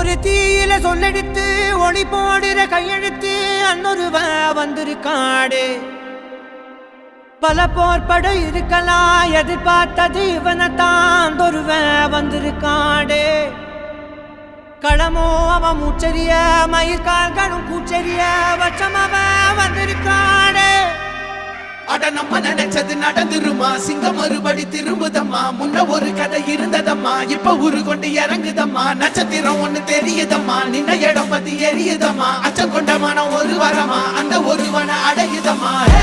ஒரு தீயில சொல்லெடுத்து ஒளி போடுற கையெழுத்து அன்னொருவ வந்திருக்காடே. பல போர்பட இருக்கலாம் எதிர்பார்த்தது இவனைத்தான் ஒருவ வந்திருக்காடே. களமோ அவன் மூச்சரிய மயிர்கால்களும் கூச்சரிய வச்சம் அவன் வந்திருக்காடே. அட நம்ம நினைச்சது நடந்துருமா, சிங்கம் மறுபடி திரும்புதம்மா. முன்ன ஒரு கதை இருந்ததம்மா, இப்ப உரு கொண்டு இறங்குதம்மா. நட்சத்திரம் ஒண்ணு தெரியுதம்மா, நின்ன இடம் பத்தி எரியுதம்மா. அச்சம் கொண்ட மனம் ஒரு வரமா, அந்த ஒருவனை அடையுதம்மா.